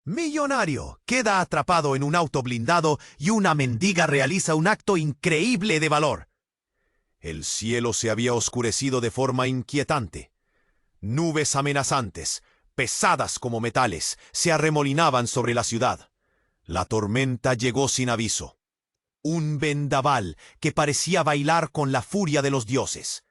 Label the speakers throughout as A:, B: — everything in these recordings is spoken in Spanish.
A: Millonario queda atrapado en un auto blindado y una mendiga realiza un acto increíble de valor. El cielo se había oscurecido de forma inquietante. Nubes amenazantes, pesadas como metales, se arremolinaban sobre la ciudad. La tormenta llegó sin aviso. Un vendaval que parecía bailar con la furia de los dioses.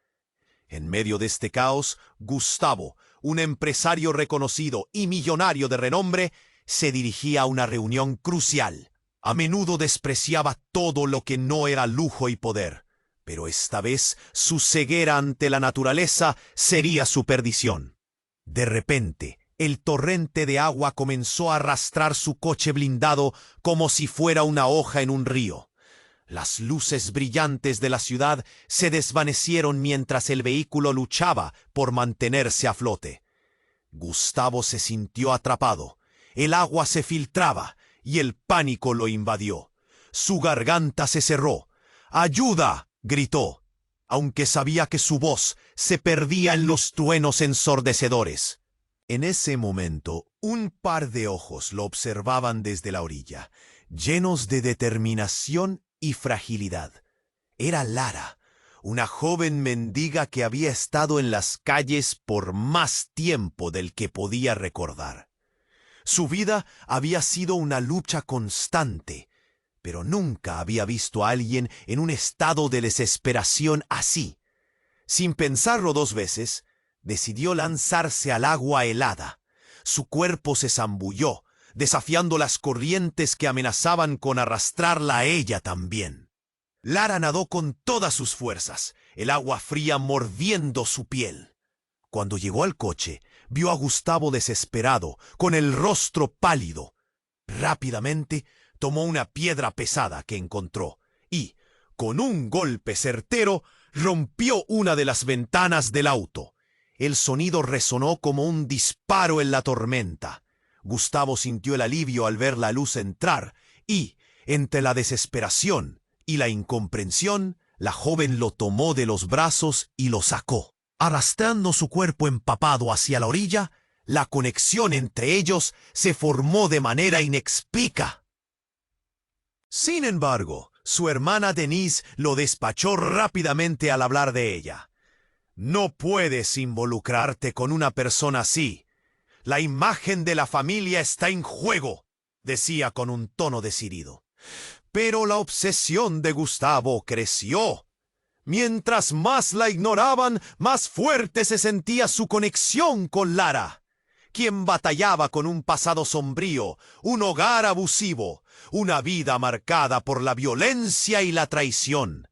A: En medio de este caos, Gustavo, un empresario reconocido y millonario de renombre, se dirigía a una reunión crucial. A menudo despreciaba todo lo que no era lujo y poder, pero esta vez su ceguera ante la naturaleza sería su perdición. De repente, el torrente de agua comenzó a arrastrar su coche blindado como si fuera una hoja en un río. Las luces brillantes de la ciudad se desvanecieron mientras el vehículo luchaba por mantenerse a flote. Gustavo se sintió atrapado. El agua se filtraba y el pánico lo invadió. Su garganta se cerró. ¡Ayuda!, gritó, aunque sabía que su voz se perdía en los truenos ensordecedores. En ese momento, un par de ojos lo observaban desde la orilla, llenos de determinación y fragilidad. Era Lara, una joven mendiga que había estado en las calles por más tiempo del que podía recordar. Su vida había sido una lucha constante, pero nunca había visto a alguien en un estado de desesperación así. Sin pensarlo dos veces, decidió lanzarse al agua helada. Su cuerpo se zambulló, desafiando las corrientes que amenazaban con arrastrarla a ella también. Lara nadó con todas sus fuerzas, el agua fría mordiendo su piel. Cuando llegó al coche, vio a Gustavo desesperado, con el rostro pálido. Rápidamente tomó una piedra pesada que encontró y, con un golpe certero, rompió una de las ventanas del auto. El sonido resonó como un disparo en la tormenta. Gustavo sintió el alivio al ver la luz entrar y, entre la desesperación y la incomprensión, la joven lo tomó de los brazos y lo sacó. Arrastrando su cuerpo empapado hacia la orilla, la conexión entre ellos se formó de manera inexplicable. Sin embargo, su hermana Denise lo despachó rápidamente al hablar de ella. «No puedes involucrarte con una persona así. La imagen de la familia está en juego», decía con un tono decidido. Pero la obsesión de Gustavo creció. Mientras más la ignoraban, más fuerte se sentía su conexión con Lara, quien batallaba con un pasado sombrío, un hogar abusivo, una vida marcada por la violencia y la traición.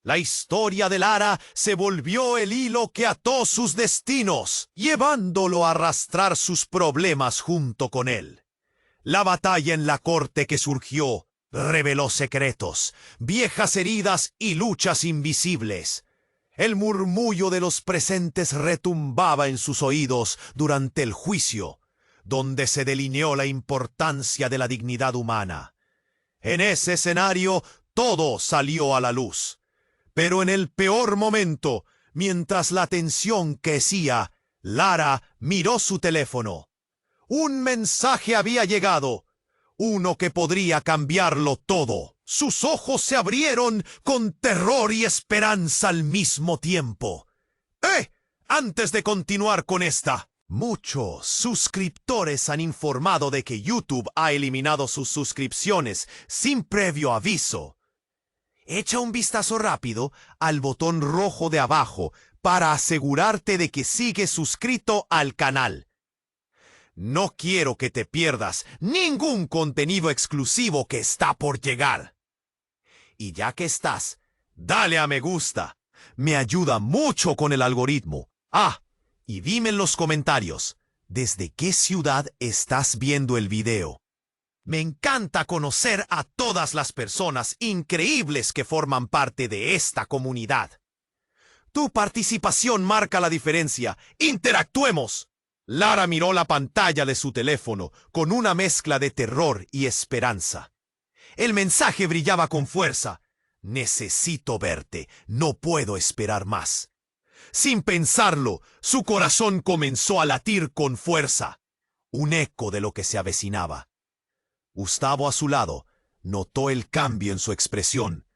A: La historia de Lara se volvió el hilo que ató sus destinos, llevándolo a arrastrar sus problemas junto con él. La batalla en la corte que surgió reveló secretos, viejas heridas y luchas invisibles. El murmullo de los presentes retumbaba en sus oídos durante el juicio, donde se delineó la importancia de la dignidad humana. En ese escenario todo salió a la luz. Pero en el peor momento, mientras la tensión crecía, Lara miró su teléfono. Un mensaje había llegado, uno que podría cambiarlo todo. Sus ojos se abrieron con terror y esperanza al mismo tiempo. Antes de continuar con esta, muchos suscriptores han informado de que YouTube ha eliminado sus suscripciones sin previo aviso. Echa un vistazo rápido al botón rojo de abajo para asegurarte de que sigues suscrito al canal. No quiero que te pierdas ningún contenido exclusivo que está por llegar. Y ya que estás, dale a me gusta. Me ayuda mucho con el algoritmo. Y dime en los comentarios, ¿desde qué ciudad estás viendo el video? Me encanta conocer a todas las personas increíbles que forman parte de esta comunidad. Tu participación marca la diferencia. ¡Interactuemos! Lara miró la pantalla de su teléfono con una mezcla de terror y esperanza. El mensaje brillaba con fuerza. «Necesito verte. No puedo esperar más». Sin pensarlo, su corazón comenzó a latir con fuerza. Un eco de lo que se avecinaba. Gustavo, a su lado, notó el cambio en su expresión.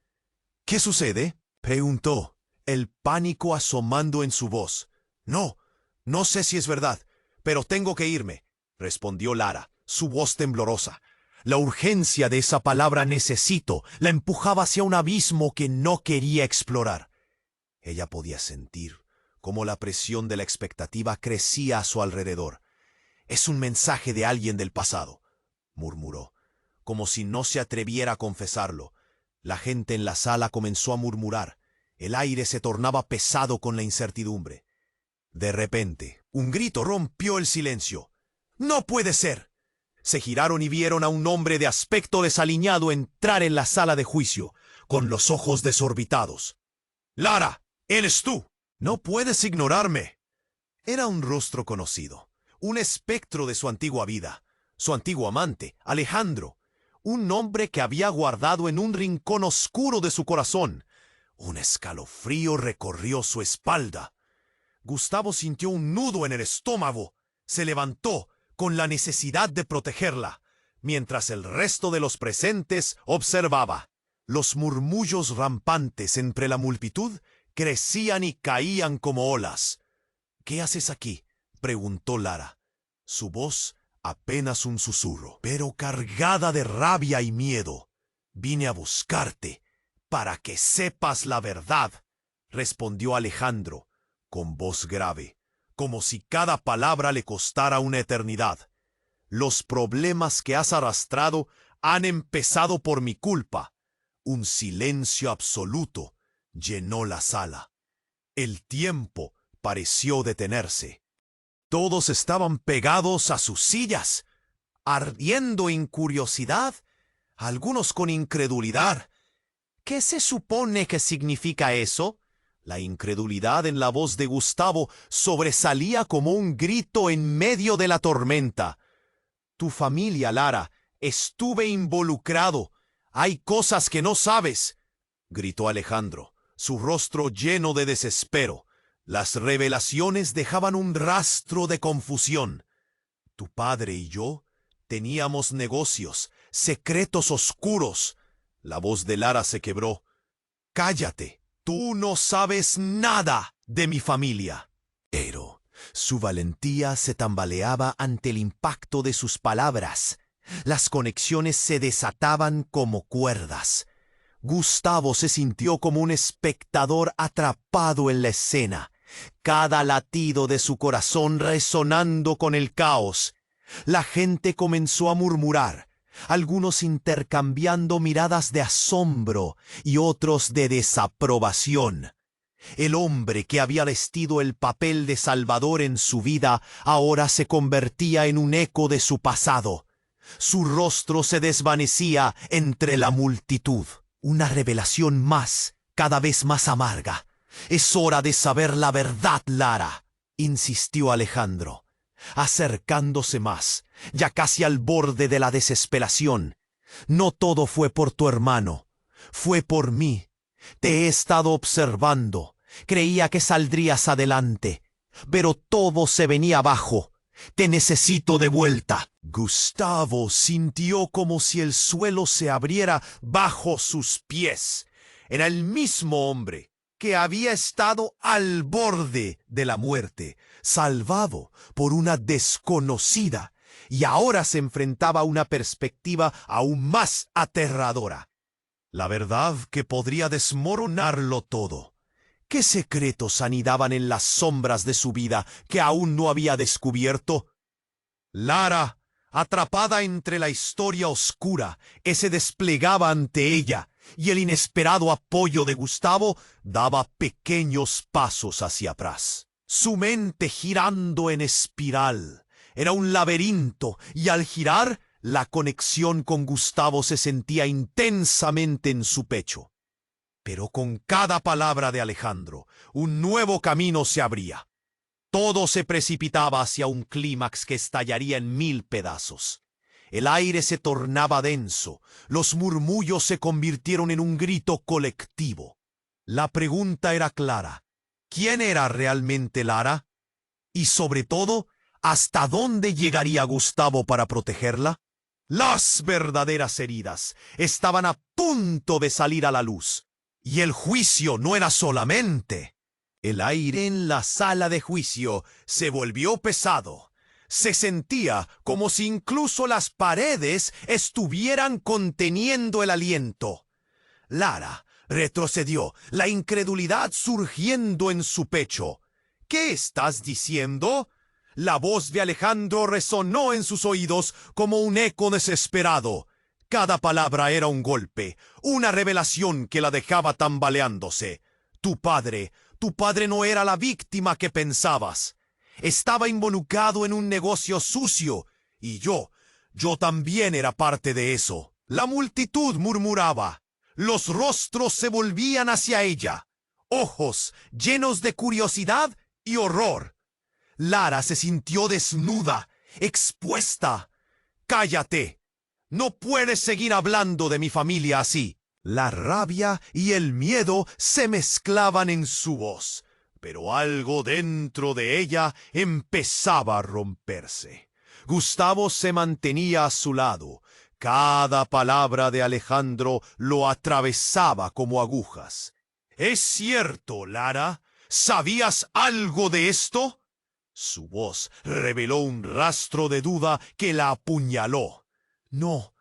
A: —¿Qué sucede? —preguntó, el pánico asomando en su voz. No sé si es verdad, pero tengo que irme —respondió Lara, su voz temblorosa. La urgencia de esa palabra necesito la empujaba hacia un abismo que no quería explorar. Ella podía sentir cómo la presión de la expectativa crecía a su alrededor. —Es un mensaje de alguien del pasado —murmuró, como si no se atreviera a confesarlo. La gente en la sala comenzó a murmurar. El aire se tornaba pesado con la incertidumbre. De repente, un grito rompió el silencio. —¡No puede ser! Se giraron y vieron a un hombre de aspecto desaliñado entrar en la sala de juicio, con los ojos desorbitados. —¡Lara! ¡Eres tú! ¡No puedes ignorarme! Era un rostro conocido, un espectro de su antigua vida, su antiguo amante, Alejandro, un nombre que había guardado en un rincón oscuro de su corazón. Un escalofrío recorrió su espalda. Gustavo sintió un nudo en el estómago. Se levantó con la necesidad de protegerla, mientras el resto de los presentes observaba. Los murmullos rampantes entre la multitud crecían y caían como olas. —¿Qué haces aquí? —preguntó Lara. Su voz apenas un susurro, pero cargada de rabia y miedo. —Vine a buscarte para que sepas la verdad —respondió Alejandro, con voz grave, como si cada palabra le costara una eternidad. Los problemas que has arrastrado han empezado por mi culpa. Un silencio absoluto llenó la sala. El tiempo pareció detenerse. Todos estaban pegados a sus sillas, ardiendo en curiosidad, algunos con incredulidad. —¿Qué se supone que significa eso? La incredulidad en la voz de Gustavo sobresalía como un grito en medio de la tormenta. —Tu familia, Lara. Estuve involucrado. Hay cosas que no sabes —gritó Alejandro, su rostro lleno de desespero. Las revelaciones dejaban un rastro de confusión. Tu padre y yo teníamos negocios, secretos oscuros. La voz de Lara se quebró. —Cállate. Tú no sabes nada de mi familia. Pero su valentía se tambaleaba ante el impacto de sus palabras. Las conexiones se desataban como cuerdas. Gustavo se sintió como un espectador atrapado en la escena, cada latido de su corazón resonando con el caos. La gente comenzó a murmurar, algunos intercambiando miradas de asombro y otros de desaprobación. El hombre que había vestido el papel de salvador en su vida ahora se convertía en un eco de su pasado. Su rostro se desvanecía entre la multitud. Una revelación más, cada vez más amarga. —Es hora de saber la verdad, Lara —insistió Alejandro, acercándose más, ya casi al borde de la desesperación. No todo fue por tu hermano, fue por mí. Te he estado observando. Creía que saldrías adelante, pero todo se venía abajo. Te necesito de vuelta. Gustavo sintió como si el suelo se abriera bajo sus pies. Era el mismo hombre que había estado al borde de la muerte, salvado por una desconocida, y ahora se enfrentaba a una perspectiva aún más aterradora. La verdad que podría desmoronarlo todo. ¿Qué secretos anidaban en las sombras de su vida que aún no había descubierto? Lara, atrapada entre la historia oscura que se desplegaba ante ella y el inesperado apoyo de Gustavo, daba pequeños pasos hacia atrás. Su mente girando en espiral. Era un laberinto y al girar, la conexión con Gustavo se sentía intensamente en su pecho. Pero con cada palabra de Alejandro, un nuevo camino se abría. Todo se precipitaba hacia un clímax que estallaría en 1000 pedazos. El aire se tornaba denso, los murmullos se convirtieron en un grito colectivo. La pregunta era clara: ¿quién era realmente Lara? Y sobre todo, ¿hasta dónde llegaría Gustavo para protegerla? Las verdaderas heridas estaban a punto de salir a la luz. Y el juicio no era solamente. El aire en la sala de juicio se volvió pesado. Se sentía como si incluso las paredes estuvieran conteniendo el aliento. Lara retrocedió, la incredulidad surgiendo en su pecho. ¿Qué estás diciendo? La voz de Alejandro resonó en sus oídos como un eco desesperado. Cada palabra era un golpe, una revelación que la dejaba tambaleándose. Tu padre no era la víctima que pensabas. Estaba involucrado en un negocio sucio, y yo también era parte de eso. La multitud murmuraba. Los rostros se volvían hacia ella, ojos llenos de curiosidad y horror. Lara se sintió desnuda, expuesta. ¡Cállate! No puedes seguir hablando de mi familia así. La rabia y el miedo se mezclaban en su voz, pero algo dentro de ella empezaba a romperse. Gustavo se mantenía a su lado. Cada palabra de Alejandro lo atravesaba como agujas. ¿Es cierto, Lara? ¿Sabías algo de esto? Su voz reveló un rastro de duda que la apuñaló. No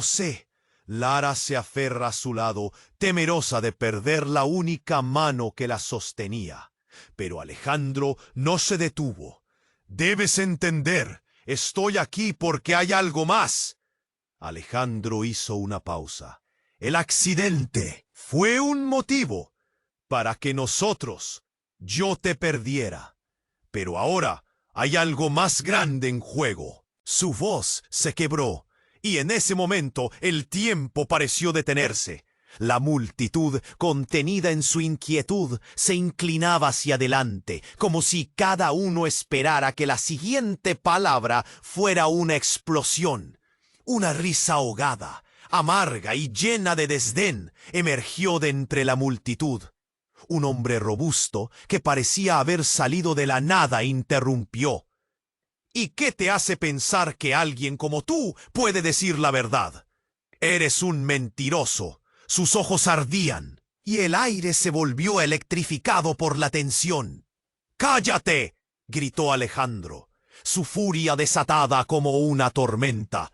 A: sé. Lara se aferra a su lado, temerosa de perder la única mano que la sostenía. Pero Alejandro no se detuvo. Debes entender, estoy aquí porque hay algo más. Alejandro hizo una pausa. El accidente fue un motivo para que yo te perdiera. Pero ahora hay algo más grande en juego. Su voz se quebró, y en ese momento el tiempo pareció detenerse. La multitud, contenida en su inquietud, se inclinaba hacia adelante, como si cada uno esperara que la siguiente palabra fuera una explosión. Una risa ahogada, amarga y llena de desdén, emergió de entre la multitud. Un hombre robusto, que parecía haber salido de la nada, interrumpió. ¿Y qué te hace pensar que alguien como tú puede decir la verdad? Eres un mentiroso. Sus ojos ardían, y el aire se volvió electrificado por la tensión. ¡Cállate!, gritó Alejandro, su furia desatada como una tormenta.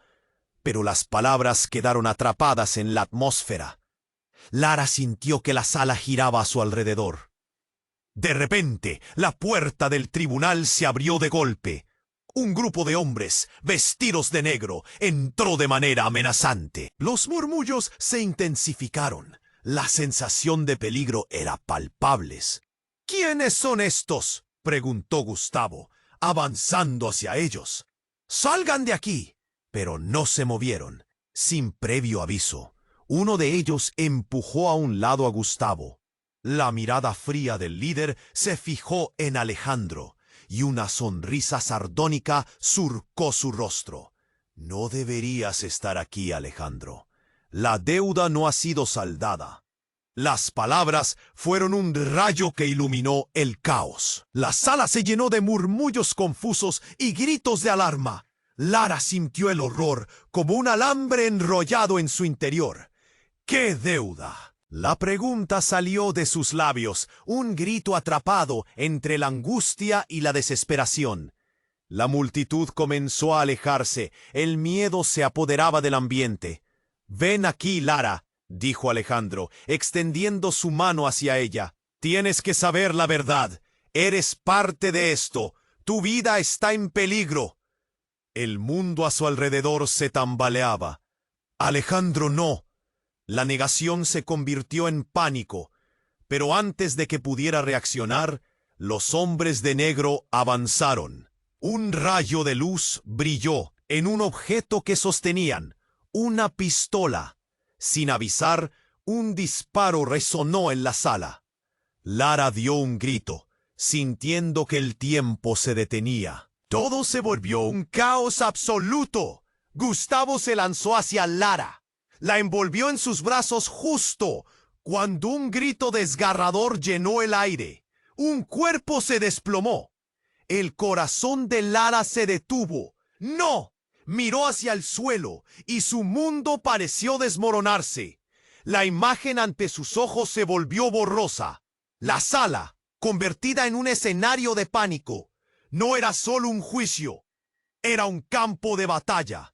A: Pero las palabras quedaron atrapadas en la atmósfera. Lara sintió que la sala giraba a su alrededor. De repente, la puerta del tribunal se abrió de golpe. Un grupo de hombres, vestidos de negro, entró de manera amenazante. Los murmullos se intensificaron. La sensación de peligro era palpable. ¿Quiénes son estos?, preguntó Gustavo, avanzando hacia ellos. ¡Salgan de aquí! Pero no se movieron. Sin previo aviso, uno de ellos empujó a un lado a Gustavo. La mirada fría del líder se fijó en Alejandro, y una sonrisa sardónica surcó su rostro. No deberías estar aquí, Alejandro. La deuda no ha sido saldada. Las palabras fueron un rayo que iluminó el caos. La sala se llenó de murmullos confusos y gritos de alarma. Lara sintió el horror como un alambre enrollado en su interior. ¿Qué deuda? La pregunta salió de sus labios, un grito atrapado entre la angustia y la desesperación. La multitud comenzó a alejarse, el miedo se apoderaba del ambiente. «Ven aquí, Lara», dijo Alejandro, extendiendo su mano hacia ella. «Tienes que saber la verdad. Eres parte de esto. Tu vida está en peligro». El mundo a su alrededor se tambaleaba. «Alejandro, no». La negación se convirtió en pánico, pero antes de que pudiera reaccionar, los hombres de negro avanzaron. Un rayo de luz brilló en un objeto que sostenían, una pistola. Sin avisar, un disparo resonó en la sala. Lara dio un grito, sintiendo que el tiempo se detenía. Todo se volvió un caos absoluto. Gustavo se lanzó hacia Lara. La envolvió en sus brazos justo cuando un grito desgarrador llenó el aire. Un cuerpo se desplomó. El corazón de Lara se detuvo. ¡No! miró hacia el suelo y su mundo pareció desmoronarse. La imagen ante sus ojos se volvió borrosa. La sala, convertida en un escenario de pánico, no era solo un juicio, era un campo de batalla.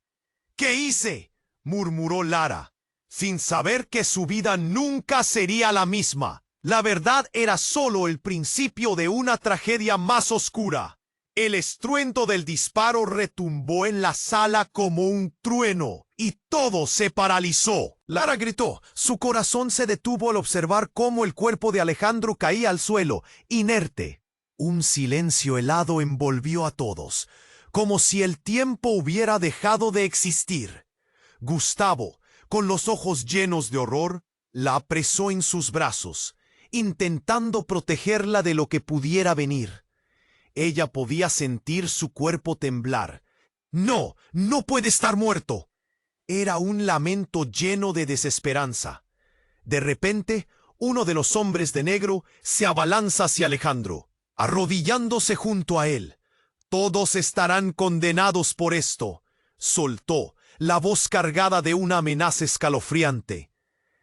A: ¿Qué hice?, murmuró Lara, sin saber que su vida nunca sería la misma. La verdad era solo el principio de una tragedia más oscura. El estruendo del disparo retumbó en la sala como un trueno y todo se paralizó. Lara gritó. Su corazón se detuvo al observar cómo el cuerpo de Alejandro caía al suelo, inerte. Un silencio helado envolvió a todos, como si el tiempo hubiera dejado de existir. Gustavo, con los ojos llenos de horror, la apresó en sus brazos, intentando protegerla de lo que pudiera venir. Ella podía sentir su cuerpo temblar. «No, no puede estar muerto». Era un lamento lleno de desesperanza. De repente, uno de los hombres de negro se abalanza hacia Alejandro, arrodillándose junto a él. «Todos estarán condenados por esto», soltó, la voz cargada de una amenaza escalofriante.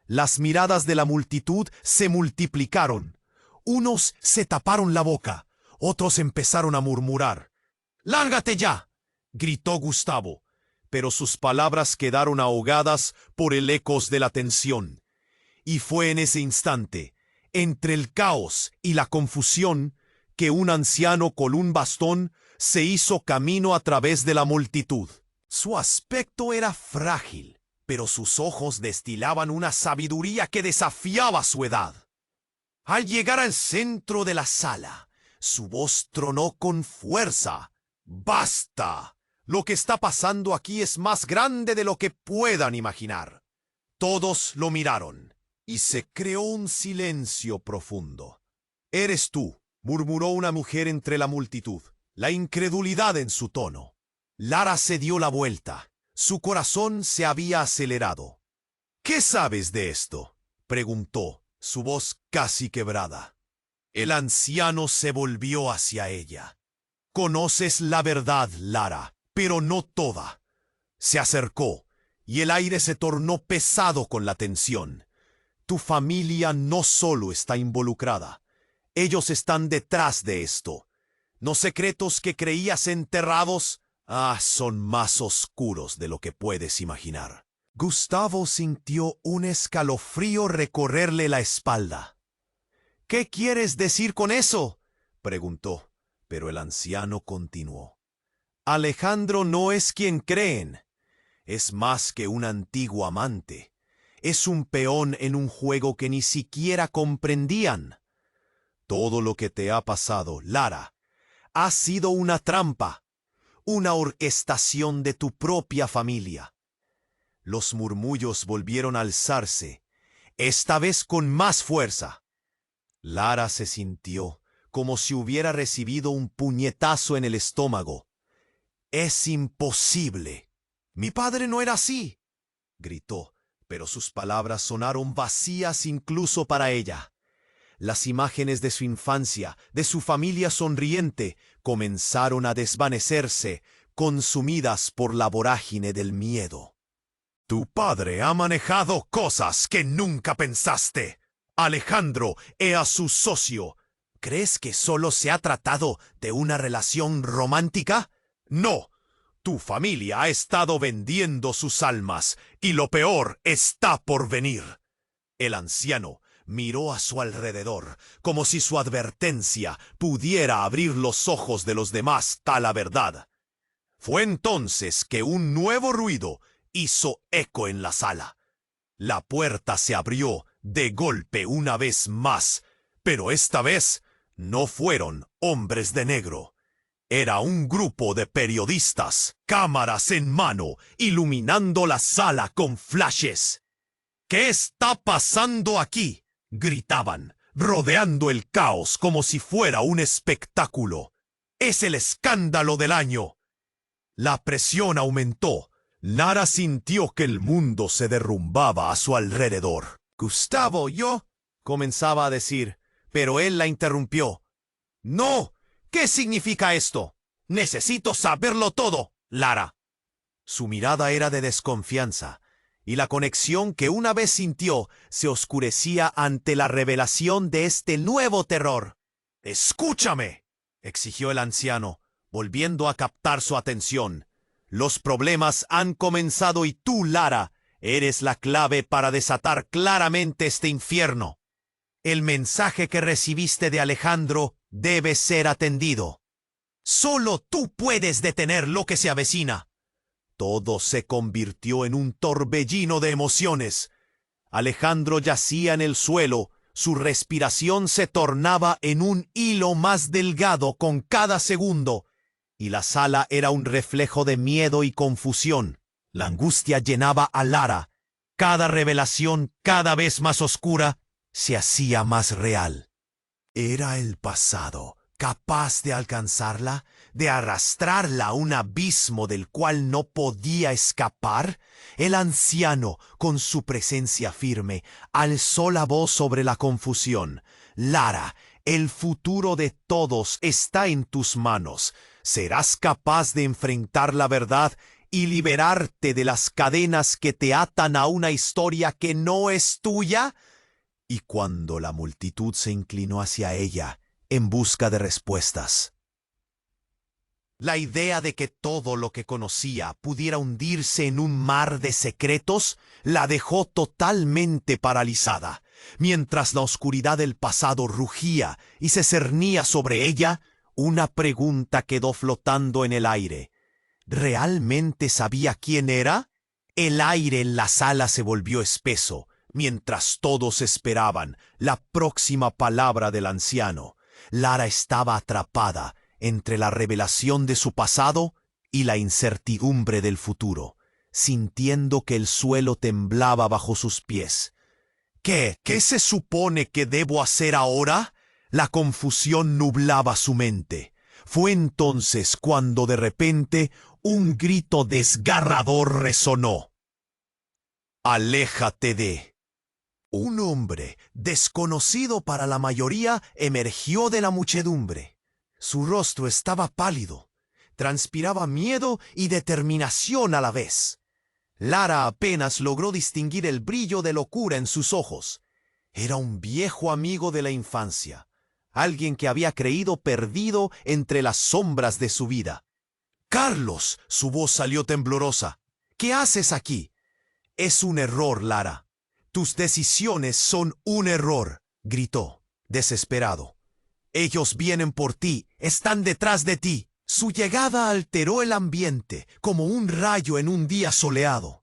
A: Las miradas de la multitud se multiplicaron. Unos se taparon la boca, otros empezaron a murmurar. «¡Lárgate ya!», gritó Gustavo, pero sus palabras quedaron ahogadas por el eco de la tensión. Y fue en ese instante, entre el caos y la confusión, que un anciano con un bastón se hizo camino a través de la multitud. Su aspecto era frágil, pero sus ojos destilaban una sabiduría que desafiaba su edad. Al llegar al centro de la sala, su voz tronó con fuerza. «¡Basta! Lo que está pasando aquí es más grande de lo que puedan imaginar». Todos lo miraron, y se creó un silencio profundo. «Eres tú», murmuró una mujer entre la multitud, la incredulidad en su tono. Lara se dio la vuelta. Su corazón se había acelerado. «¿Qué sabes de esto?», preguntó, su voz casi quebrada. El anciano se volvió hacia ella. «Conoces la verdad, Lara, pero no toda». Se acercó, y el aire se tornó pesado con la tensión. «Tu familia no solo está involucrada. Ellos están detrás de esto. ¿Los secretos que creías enterrados? Son más oscuros de lo que puedes imaginar». Gustavo sintió un escalofrío recorrerle la espalda. «¿Qué quieres decir con eso?», preguntó, pero el anciano continuó. «Alejandro no es quien creen. Es más que un antiguo amante. Es un peón en un juego que ni siquiera comprendían. Todo lo que te ha pasado, Lara, ha sido una trampa, una orquestación de tu propia familia». Los murmullos volvieron a alzarse, esta vez con más fuerza. Lara se sintió como si hubiera recibido un puñetazo en el estómago. «Es imposible. Mi padre no era así», gritó, pero sus palabras sonaron vacías incluso para ella. Las imágenes de su infancia, de su familia sonriente, comenzaron a desvanecerse, consumidas por la vorágine del miedo. «Tu padre ha manejado cosas que nunca pensaste. Alejandro era su socio. ¿Crees que solo se ha tratado de una relación romántica? No. Tu familia ha estado vendiendo sus almas, y lo peor está por venir». El anciano miró a su alrededor, como si su advertencia pudiera abrir los ojos de los demás a la verdad. Fue entonces que un nuevo ruido hizo eco en la sala. La puerta se abrió de golpe una vez más, pero esta vez no fueron hombres de negro. Era un grupo de periodistas, cámaras en mano, iluminando la sala con flashes. «¿Qué está pasando aquí?», gritaban, rodeando el caos como si fuera un espectáculo. «Es el escándalo del año». La presión aumentó. Lara sintió que el mundo se derrumbaba a su alrededor. «Gustavo, yo», comenzaba a decir, pero él la interrumpió. «No. ¿Qué significa esto? Necesito saberlo todo, Lara». Su mirada era de desconfianza, y la conexión que una vez sintió se oscurecía ante la revelación de este nuevo terror. «¡Escúchame!», exigió el anciano, volviendo a captar su atención. «Los problemas han comenzado y tú, Lara, eres la clave para desatar claramente este infierno. El mensaje que recibiste de Alejandro debe ser atendido. Solo tú puedes detener lo que se avecina». Todo se convirtió en un torbellino de emociones. Alejandro yacía en el suelo, su respiración se tornaba en un hilo más delgado con cada segundo, y la sala era un reflejo de miedo y confusión. La angustia llenaba a Lara. Cada revelación, cada vez más oscura, se hacía más real. ¿Era el pasado capaz de alcanzarla, de arrastrarla a un abismo del cual no podía escapar? El anciano, con su presencia firme, alzó la voz sobre la confusión. «Lara, el futuro de todos está en tus manos. ¿Serás capaz de enfrentar la verdad y liberarte de las cadenas que te atan a una historia que no es tuya?» Y cuando la multitud se inclinó hacia ella, en busca de respuestas, la idea de que todo lo que conocía pudiera hundirse en un mar de secretos la dejó totalmente paralizada. Mientras la oscuridad del pasado rugía y se cernía sobre ella, una pregunta quedó flotando en el aire. ¿Realmente sabía quién era? El aire en la sala se volvió espeso, mientras todos esperaban la próxima palabra del anciano. Lara estaba atrapada entre la revelación de su pasado y la incertidumbre del futuro, sintiendo que el suelo temblaba bajo sus pies. ¿Qué se supone que debo hacer ahora? La confusión nublaba su mente. Fue entonces cuando de repente un grito desgarrador resonó. «¡Aléjate de!». Un hombre, desconocido para la mayoría, emergió de la muchedumbre. Su rostro estaba pálido, transpiraba miedo y determinación a la vez. Lara apenas logró distinguir el brillo de locura en sus ojos. Era un viejo amigo de la infancia, alguien que había creído perdido entre las sombras de su vida. «¡Carlos!», su voz salió temblorosa. «¿Qué haces aquí?». «Es un error, Lara. Tus decisiones son un error», gritó, desesperado. «Ellos vienen por ti, están detrás de ti». Su llegada alteró el ambiente como un rayo en un día soleado.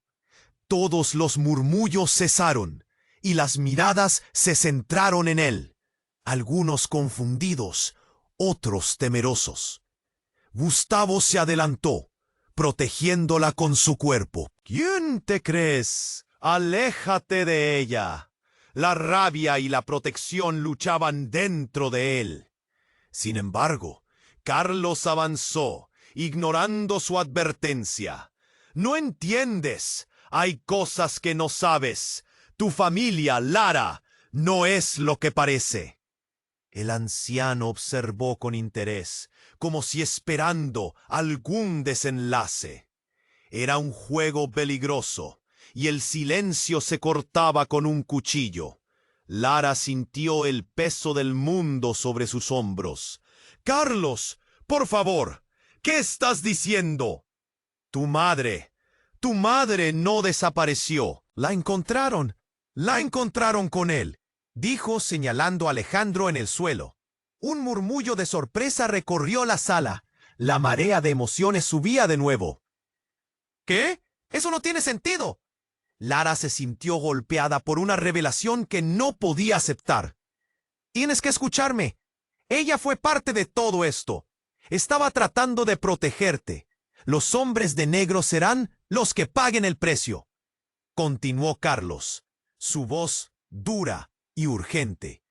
A: Todos los murmullos cesaron y las miradas se centraron en él, algunos confundidos, otros temerosos. Gustavo se adelantó, protegiéndola con su cuerpo. «¿Quién te crees? Aléjate de ella». La rabia y la protección luchaban dentro de él. Sin embargo, Carlos avanzó, ignorando su advertencia. «No entiendes. Hay cosas que no sabes. Tu familia, Lara, no es lo que parece». El anciano observó con interés, como si esperando algún desenlace. Era un juego peligroso, y el silencio se cortaba con un cuchillo. Lara sintió el peso del mundo sobre sus hombros. «Carlos, por favor, ¿qué estás diciendo?». Tu madre no desapareció. La encontraron con él», dijo señalando a Alejandro en el suelo. Un murmullo de sorpresa recorrió la sala. La marea de emociones subía de nuevo. «¿Qué? Eso no tiene sentido». Lara se sintió golpeada por una revelación que no podía aceptar. «Tienes que escucharme. Ella fue parte de todo esto. Estaba tratando de protegerte. Los hombres de negro serán los que paguen el precio», continuó Carlos, su voz dura y urgente.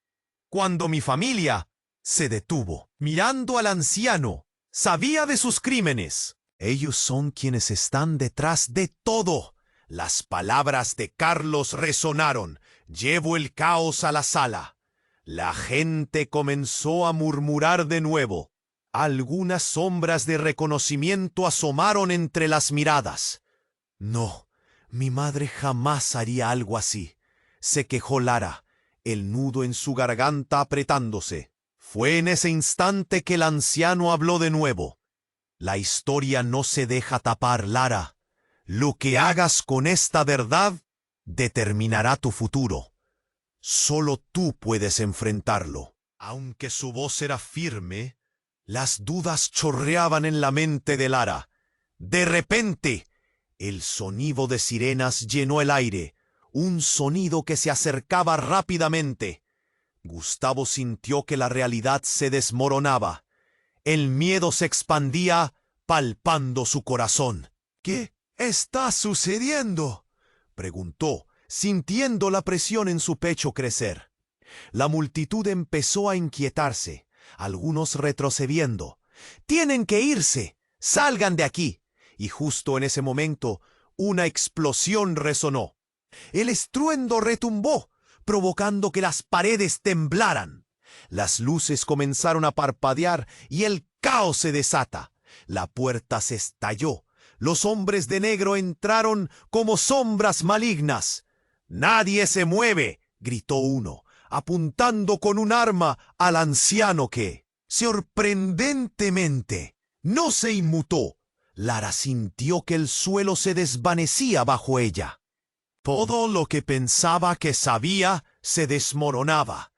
A: «Cuando mi familia…». Se detuvo, mirando al anciano. Sabía de sus crímenes. «Ellos son quienes están detrás de todo». Las palabras de Carlos resonaron. Llevó el caos a la sala. La gente comenzó a murmurar de nuevo. Algunas sombras de reconocimiento asomaron entre las miradas. No, mi madre jamás haría algo así, se quejó Lara, el nudo en su garganta apretándose. Fue en ese instante que el anciano habló de nuevo. La historia no se deja tapar, Lara. Lo que hagas con esta verdad determinará tu futuro. Solo tú puedes enfrentarlo. Aunque su voz era firme, las dudas chorreaban en la mente de Lara. De repente, el sonido de sirenas llenó el aire, un sonido que se acercaba rápidamente. Gustavo sintió que la realidad se desmoronaba. El miedo se expandía, palpando su corazón. ¿Qué está sucediendo?, preguntó, sintiendo la presión en su pecho crecer. La multitud empezó a inquietarse, algunos retrocediendo. «¡Tienen que irse! ¡Salgan de aquí!». Y justo en ese momento, una explosión resonó. El estruendo retumbó, provocando que las paredes temblaran. Las luces comenzaron a parpadear y el caos se desata. La puerta se estalló. Los hombres de negro entraron como sombras malignas. «¡Nadie se mueve!», gritó uno, apuntando con un arma al anciano que, sorprendentemente, no se inmutó. Lara sintió que el suelo se desvanecía bajo ella. Todo lo que pensaba que sabía se desmoronaba.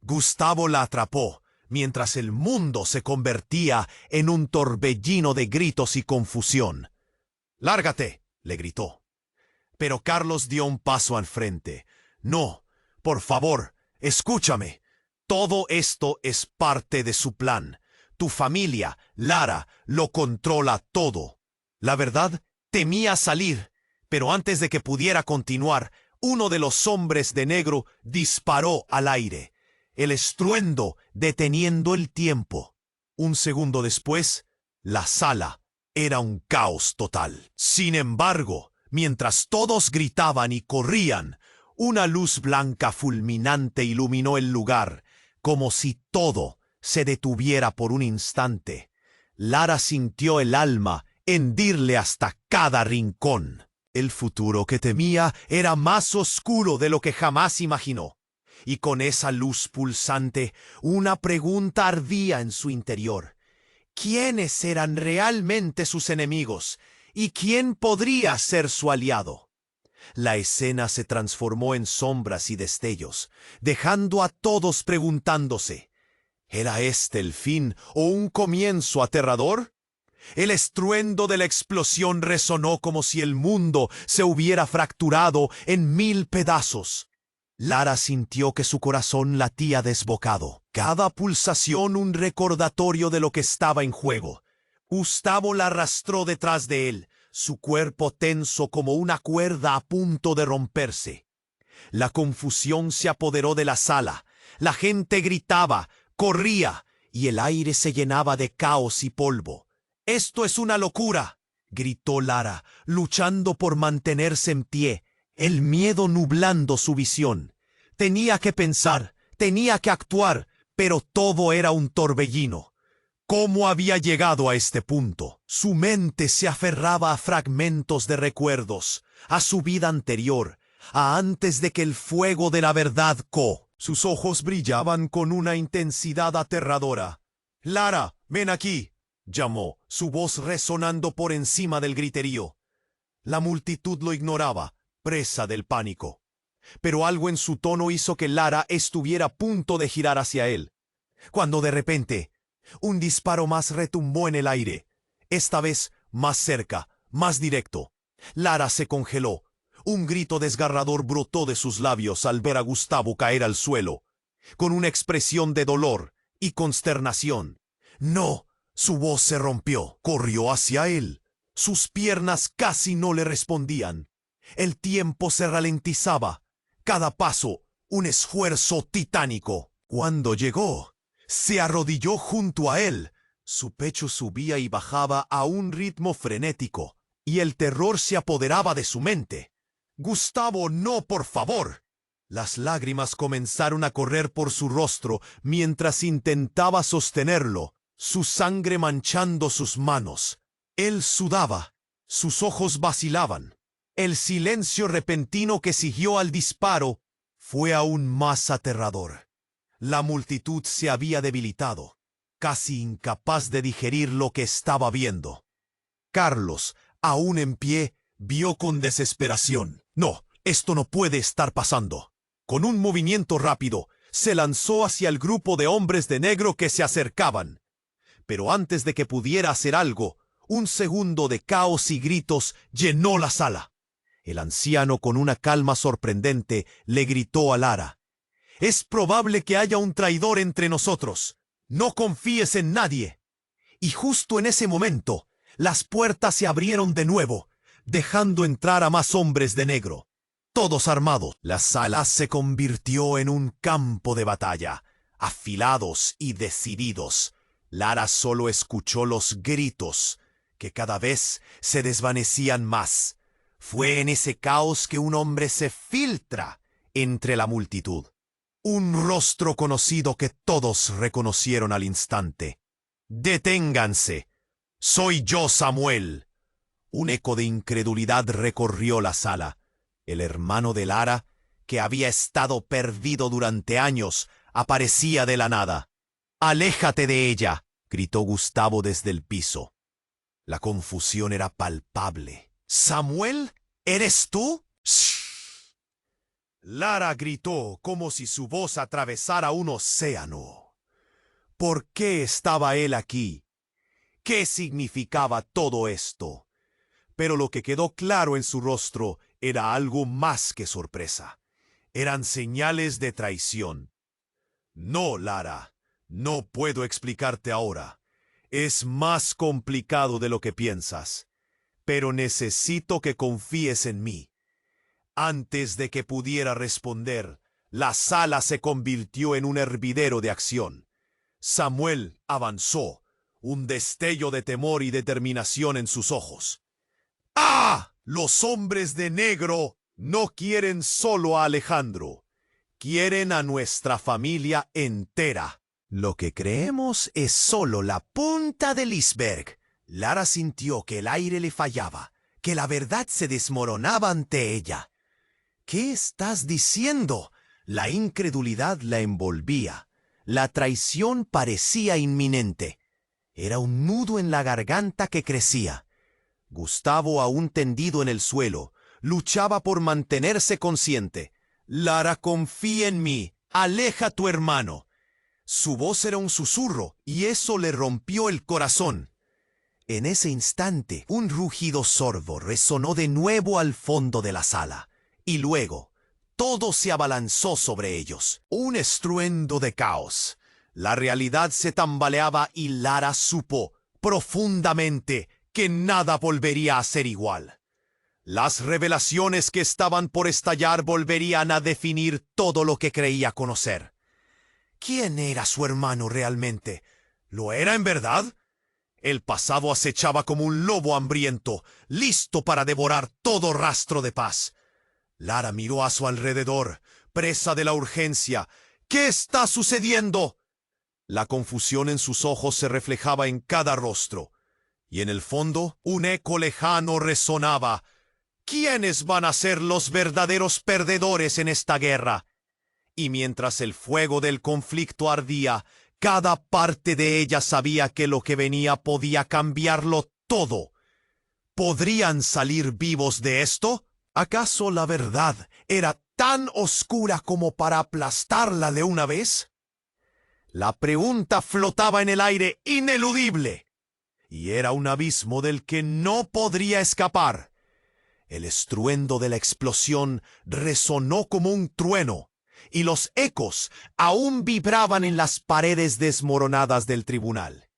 A: Gustavo la atrapó, mientras el mundo se convertía en un torbellino de gritos y confusión. «¡Lárgate!», le gritó. Pero Carlos dio un paso al frente. «No, por favor, escúchame. Todo esto es parte de su plan. Tu familia, Lara, lo controla todo». La verdad, temía salir, pero antes de que pudiera continuar, uno de los hombres de negro disparó al aire, el estruendo deteniendo el tiempo. Un segundo después, la sala era un caos total. Sin embargo, mientras todos gritaban y corrían, una luz blanca fulminante iluminó el lugar, como si todo se detuviera por un instante. Lara sintió el alma hendirle hasta cada rincón. El futuro que temía era más oscuro de lo que jamás imaginó. Y con esa luz pulsante, una pregunta ardía en su interior. ¿Quiénes eran realmente sus enemigos? ¿Y quién podría ser su aliado? La escena se transformó en sombras y destellos, dejando a todos preguntándose: ¿era este el fin o un comienzo aterrador? El estruendo de la explosión resonó como si el mundo se hubiera fracturado en 1000 pedazos. Lara sintió que su corazón latía desbocado, cada pulsación un recordatorio de lo que estaba en juego. Gustavo la arrastró detrás de él, su cuerpo tenso como una cuerda a punto de romperse. La confusión se apoderó de la sala. La gente gritaba, corría, y el aire se llenaba de caos y polvo. «¡Esto es una locura!», gritó Lara, luchando por mantenerse en pie, el miedo nublando su visión. Tenía que pensar, tenía que actuar, pero todo era un torbellino. ¿Cómo había llegado a este punto? Su mente se aferraba a fragmentos de recuerdos, a su vida anterior, a antes de que el fuego de la verdad Sus ojos brillaban con una intensidad aterradora. «¡Lara, ven aquí!», llamó, su voz resonando por encima del griterío. La multitud lo ignoraba, presa del pánico. Pero algo en su tono hizo que Lara estuviera a punto de girar hacia él, cuando de repente un disparo más retumbó en el aire, esta vez más cerca, más directo. Lara se congeló. Un grito desgarrador brotó de sus labios al ver a Gustavo caer al suelo, con una expresión de dolor y consternación. «¡No!». Su voz se rompió. Corrió hacia él. Sus piernas casi no le respondían. El tiempo se ralentizaba. Cada paso, un esfuerzo titánico. Cuando llegó, se arrodilló junto a él. Su pecho subía y bajaba a un ritmo frenético, y el terror se apoderaba de su mente. «Gustavo, no, por favor». Las lágrimas comenzaron a correr por su rostro mientras intentaba sostenerlo, su sangre manchando sus manos. Él sudaba, sus ojos vacilaban. El silencio repentino que siguió al disparo fue aún más aterrador. La multitud se había debilitado, casi incapaz de digerir lo que estaba viendo. Carlos, aún en pie, vio con desesperación. No, esto no puede estar pasando. Con un movimiento rápido, se lanzó hacia el grupo de hombres de negro que se acercaban. Pero antes de que pudiera hacer algo, un segundo de caos y gritos llenó la sala. El anciano, con una calma sorprendente, le gritó a Lara: «Es probable que haya un traidor entre nosotros. No confíes en nadie». Y justo en ese momento, las puertas se abrieron de nuevo, dejando entrar a más hombres de negro, todos armados. La sala se convirtió en un campo de batalla, afilados y decididos. Lara solo escuchó los gritos, que cada vez se desvanecían más. Fue en ese caos que un hombre se filtra entre la multitud. Un rostro conocido que todos reconocieron al instante. «Deténganse. Soy yo, Samuel». Un eco de incredulidad recorrió la sala. El hermano de Lara, que había estado perdido durante años, aparecía de la nada. «Aléjate de ella», gritó Gustavo desde el piso. La confusión era palpable. «¿Samuel? ¿Eres tú?» «Shh». Lara gritó como si su voz atravesara un océano. ¿Por qué estaba él aquí? ¿Qué significaba todo esto? Pero lo que quedó claro en su rostro era algo más que sorpresa. Eran señales de traición. «No, Lara, no puedo explicarte ahora. Es más complicado de lo que piensas. Pero necesito que confíes en mí». Antes de que pudiera responder, la sala se convirtió en un hervidero de acción. Samuel avanzó, un destello de temor y determinación en sus ojos. «¡Ah! Los hombres de negro no quieren solo a Alejandro. Quieren a nuestra familia entera». «Lo que creemos es solo la punta del iceberg». Lara sintió que el aire le fallaba, que la verdad se desmoronaba ante ella. «¿Qué estás diciendo?» La incredulidad la envolvía. La traición parecía inminente. Era un nudo en la garganta que crecía. Gustavo, aún tendido en el suelo, luchaba por mantenerse consciente. «Lara, confía en mí. Aleja a tu hermano». Su voz era un susurro, y eso le rompió el corazón. En ese instante, un rugido sordo resonó de nuevo al fondo de la sala, y luego todo se abalanzó sobre ellos. Un estruendo de caos. La realidad se tambaleaba y Lara supo profundamente que nada volvería a ser igual. Las revelaciones que estaban por estallar volverían a definir todo lo que creía conocer. ¿Quién era su hermano realmente? ¿Lo era en verdad? El pasado acechaba como un lobo hambriento, listo para devorar todo rastro de paz. Lara miró a su alrededor, presa de la urgencia. «¿Qué está sucediendo?» La confusión en sus ojos se reflejaba en cada rostro, y en el fondo un eco lejano resonaba. «¿Quiénes van a ser los verdaderos perdedores en esta guerra?» Y mientras el fuego del conflicto ardía, cada parte de ella sabía que lo que venía podía cambiarlo todo. ¿Podrían salir vivos de esto? ¿Acaso la verdad era tan oscura como para aplastarla de una vez? La pregunta flotaba en el aire ineludible, y era un abismo del que no podría escapar. El estruendo de la explosión resonó como un trueno, y los ecos aún vibraban en las paredes desmoronadas del tribunal.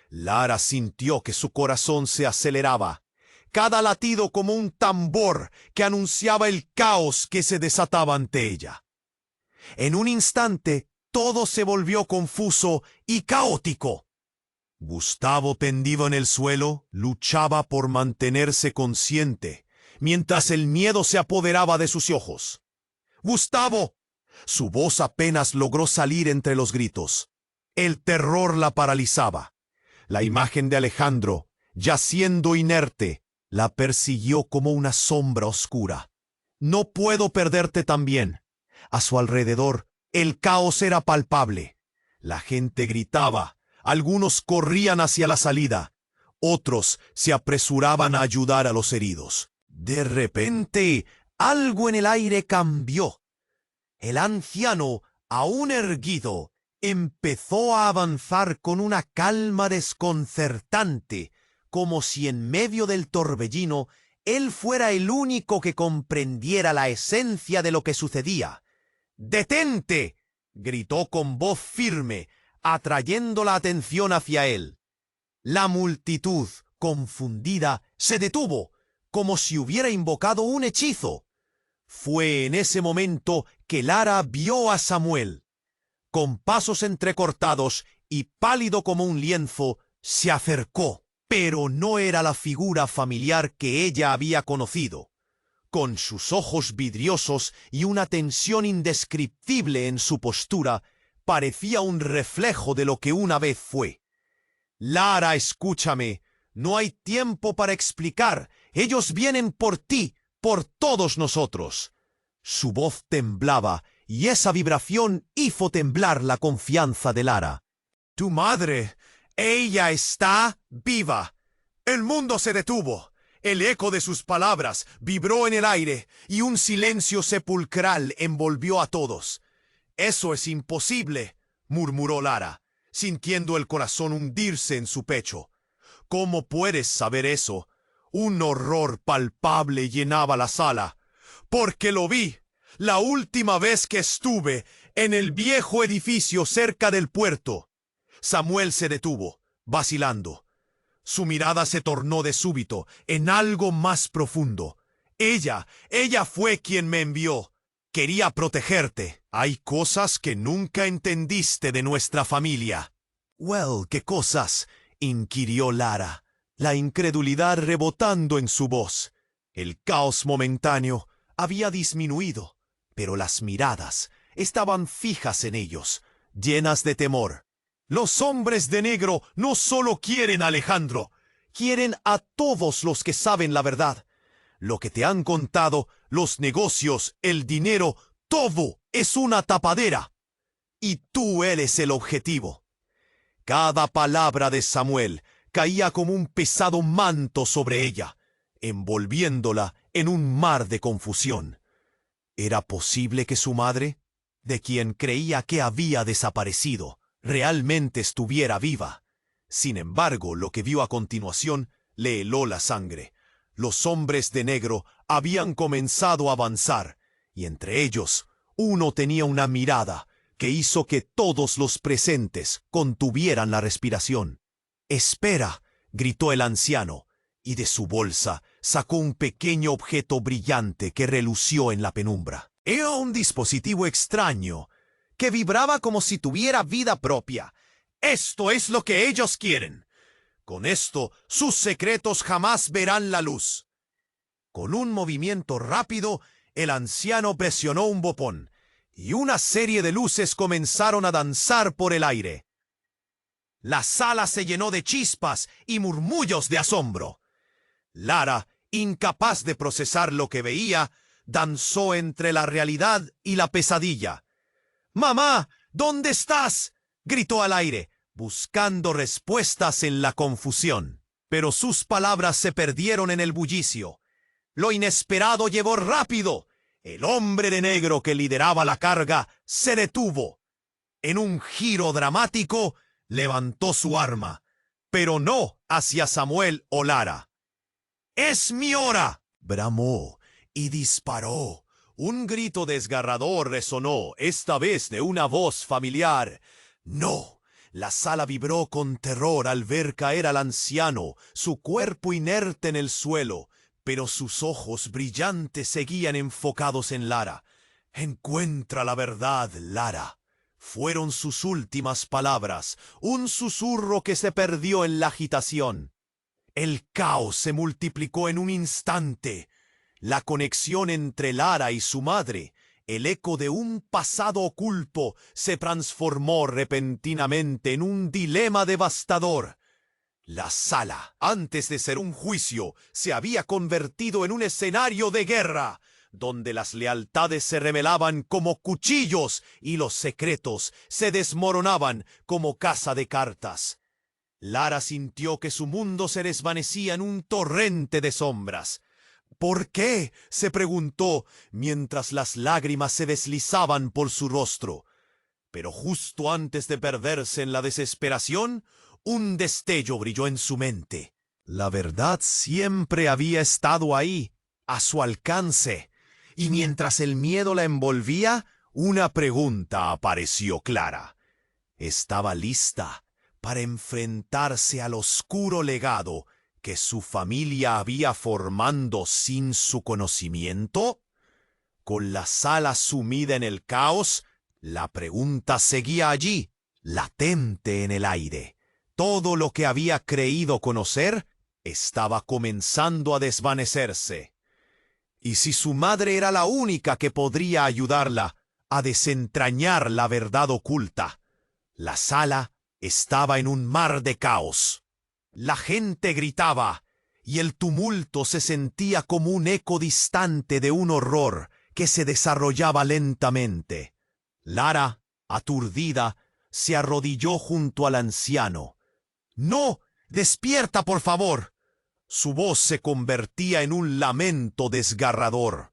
A: Lara sintió que su corazón se aceleraba, cada latido como un tambor que anunciaba el caos que se desataba ante ella. En un instante, todo se volvió confuso y caótico. Gustavo, tendido en el suelo, luchaba por mantenerse consciente, mientras el miedo se apoderaba de sus ojos. «¡Gustavo!» Su voz apenas logró salir entre los gritos. El terror la paralizaba. La imagen de Alejandro, yaciendo inerte, La persiguió como una sombra oscura. No puedo perderte también. A su alrededor, el caos era palpable. La gente gritaba, algunos corrían hacia la salida, otros se apresuraban a ayudar a los heridos. De repente, algo en el aire cambió. El anciano, aún erguido, empezó a avanzar con una calma desconcertante, como si en medio del torbellino él fuera el único que comprendiera la esencia de lo que sucedía. «¡Detente!», gritó con voz firme, atrayendo la atención hacia él. La multitud, confundida, se detuvo, como si hubiera invocado un hechizo. Fue en ese momento que Lara vio a Samuel. Con pasos entrecortados y pálido como un lienzo, se acercó, pero no era la figura familiar que ella había conocido. Con sus ojos vidriosos y una tensión indescriptible en su postura, parecía un reflejo de lo que una vez fue. «Lara, escúchame, no hay tiempo para explicar, ellos vienen por ti, por todos nosotros». Su voz temblaba, y esa vibración hizo temblar la confianza de Lara. «Tu madre, ella está viva». El mundo se detuvo. El eco de sus palabras vibró en el aire, y un silencio sepulcral envolvió a todos. «Eso es imposible», murmuró Lara, sintiendo el corazón hundirse en su pecho. «¿Cómo puedes saber eso?». Un horror palpable llenaba la sala. «Porque lo vi la última vez que estuve en el viejo edificio cerca del puerto». Samuel se detuvo, vacilando. Su mirada se tornó de súbito en algo más profundo. Ella fue quien me envió. Quería protegerte. Hay cosas que nunca entendiste de nuestra familia. «Well, ¿qué cosas?», inquirió Lara, la incredulidad rebotando en su voz. El caos momentáneo había disminuido, pero las miradas estaban fijas en ellos, llenas de temor. «Los hombres de negro no solo quieren a Alejandro, quieren a todos los que saben la verdad. Lo que te han contado, los negocios, el dinero, todo es una tapadera. Y tú eres el objetivo». Cada palabra de Samuel caía como un pesado manto sobre ella, envolviéndola en un mar de confusión. ¿Era posible que su madre, de quien creía que había desaparecido, realmente estuviera viva? Sin embargo, lo que vio a continuación le heló la sangre. Los hombres de negro habían comenzado a avanzar, y entre ellos uno tenía una mirada que hizo que todos los presentes contuvieran la respiración. «¡Espera!», gritó el anciano, y de su bolsa sacó un pequeño objeto brillante que relució en la penumbra. Era un dispositivo extraño, que vibraba como si tuviera vida propia. «Esto es lo que ellos quieren. Con esto, sus secretos jamás verán la luz». Con un movimiento rápido, el anciano presionó un botón, y una serie de luces comenzaron a danzar por el aire. La sala se llenó de chispas y murmullos de asombro. Lara, incapaz de procesar lo que veía, danzó entre la realidad y la pesadilla. «¡Mamá! ¿Dónde estás?», gritó al aire, buscando respuestas en la confusión. Pero sus palabras se perdieron en el bullicio. Lo inesperado llegó rápido. El hombre de negro que lideraba la carga se detuvo. En un giro dramático, levantó su arma, pero no hacia Samuel o Lara. «¡Es mi hora!», bramó y disparó. Un grito desgarrador resonó, esta vez de una voz familiar. «¡No!». La sala vibró con terror al ver caer al anciano, su cuerpo inerte en el suelo, pero sus ojos brillantes seguían enfocados en Lara. «Encuentra la verdad, Lara», fueron sus últimas palabras, un susurro que se perdió en la agitación. El caos se multiplicó en un instante. La conexión entre Lara y su madre, el eco de un pasado oculto, se transformó repentinamente en un dilema devastador. La sala, antes de ser un juicio, se había convertido en un escenario de guerra, donde las lealtades se revelaban como cuchillos y los secretos se desmoronaban como casa de cartas. Lara sintió que su mundo se desvanecía en un torrente de sombras. ¿Por qué?, se preguntó, mientras las lágrimas se deslizaban por su rostro. Pero justo antes de perderse en la desesperación, un destello brilló en su mente. La verdad siempre había estado ahí, a su alcance, y mientras el miedo la envolvía, una pregunta apareció clara. ¿Estaba lista para enfrentarse al oscuro legado que su familia había formado sin su conocimiento? Con la sala sumida en el caos, la pregunta seguía allí, latente en el aire. Todo lo que había creído conocer estaba comenzando a desvanecerse. ¿Y si su madre era la única que podría ayudarla a desentrañar la verdad oculta? La sala estaba en un mar de caos. La gente gritaba, y el tumulto se sentía como un eco distante de un horror que se desarrollaba lentamente. Lara, aturdida, se arrodilló junto al anciano. «¡No! ¡Despierta, por favor!». Su voz se convertía en un lamento desgarrador.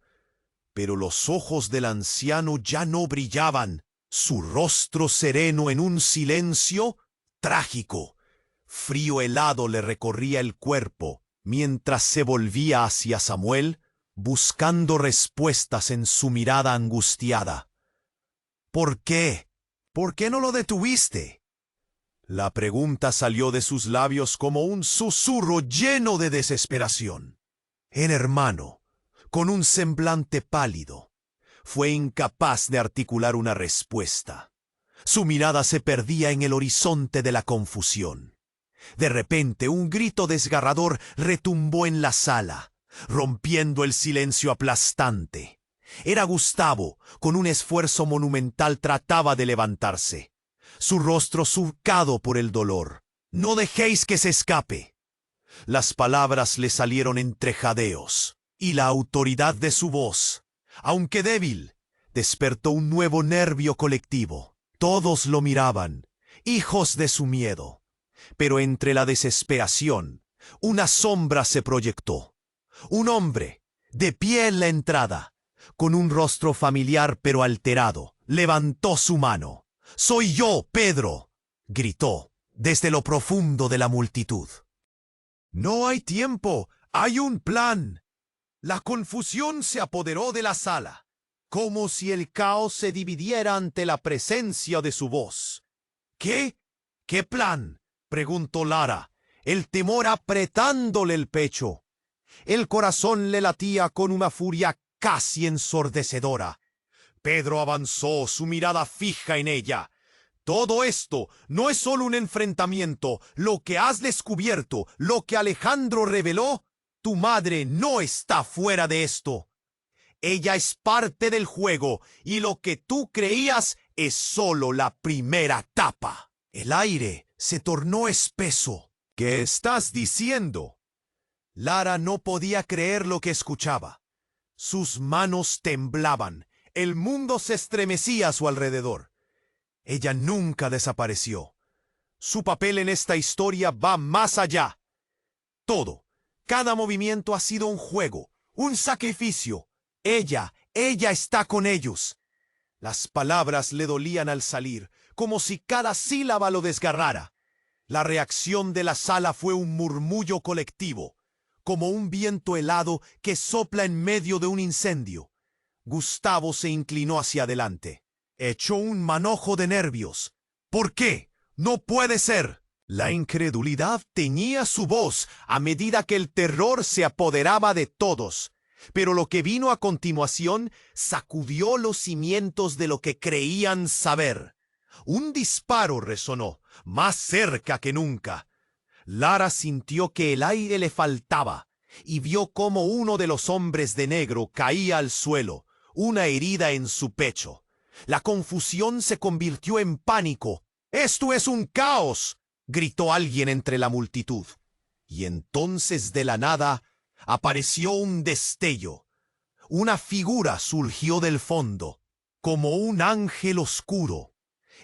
A: Pero los ojos del anciano ya no brillaban, su rostro sereno en un silencio trágico. Frío helado le recorría el cuerpo, mientras se volvía hacia Samuel, buscando respuestas en su mirada angustiada. «¿Por qué? ¿Por qué no lo detuviste?». La pregunta salió de sus labios como un susurro lleno de desesperación. El hermano, con un semblante pálido, fue incapaz de articular una respuesta. Su mirada se perdía en el horizonte de la confusión. De repente, un grito desgarrador retumbó en la sala, rompiendo el silencio aplastante. Era Gustavo, con un esfuerzo monumental trataba de levantarse, su rostro surcado por el dolor. «No dejéis que se escape». Las palabras le salieron entre jadeos, y la autoridad de su voz, aunque débil, despertó un nuevo nervio colectivo. Todos lo miraban, hijos de su miedo. Pero entre la desesperación, una sombra se proyectó. Un hombre, de pie en la entrada, con un rostro familiar pero alterado, levantó su mano. «¡Soy yo, Pedro!», gritó desde lo profundo de la multitud. «No hay tiempo, hay un plan». La confusión se apoderó de la sala, como si el caos se dividiera ante la presencia de su voz. «¿Qué? ¿Qué plan?», preguntó Lara, el temor apretándole el pecho. El corazón le latía con una furia casi ensordecedora. Pedro avanzó, su mirada fija en ella. «Todo esto no es solo un enfrentamiento. Lo que has descubierto, lo que Alejandro reveló, tu madre no está fuera de esto. Ella es parte del juego y lo que tú creías es solo la primera etapa». El aire se tornó espeso. «¿Qué estás diciendo?». Lara no podía creer lo que escuchaba. Sus manos temblaban. El mundo se estremecía a su alrededor. Ella nunca desapareció. Su papel en esta historia va más allá. Todo, cada movimiento ha sido un juego, un sacrificio. Ella está con ellos. Las palabras le dolían al salir, como si cada sílaba lo desgarrara. La reacción de la sala fue un murmullo colectivo, como un viento helado que sopla en medio de un incendio. Gustavo se inclinó hacia adelante. Echó un manojo de nervios. «¿Por qué? ¡No puede ser!». La incredulidad teñía su voz a medida que el terror se apoderaba de todos. Pero lo que vino a continuación sacudió los cimientos de lo que creían saber. Un disparo resonó, más cerca que nunca. Lara sintió que el aire le faltaba y vio cómo uno de los hombres de negro caía al suelo, una herida en su pecho. La confusión se convirtió en pánico. «¡Esto es un caos!», gritó alguien entre la multitud. Y entonces de la nada apareció un destello. Una figura surgió del fondo, como un ángel oscuro.